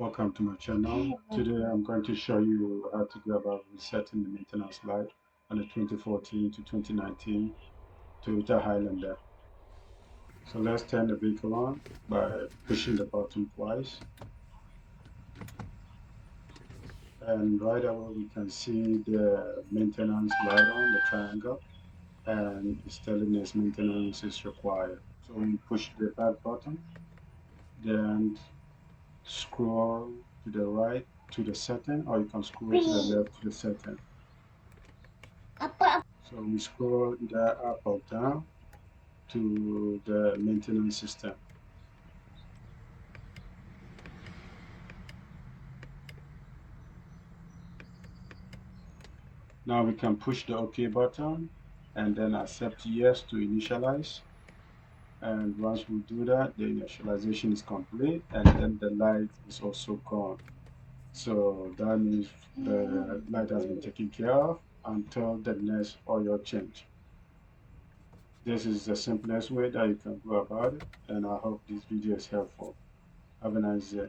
Welcome to my channel. Today I'm going to show you how to go about resetting the maintenance light on the 2014 to 2019 Toyota Highlander. So let's turn the vehicle on by pushing the button twice, and right away we can see the maintenance light on the triangle, and it's telling us maintenance is required. So we push the back button, then scroll to the right to the setting, or you can scroll to the left to the setting. So we scroll either up or down to the maintenance system. Now we can push the OK button and then accept yes to initialize. And once we do that, the initialization is complete and then the light is also gone. So that means the light has been taken care of until the next oil change. This is the simplest way that you can go about it, and I hope this video is helpful. Have a nice day.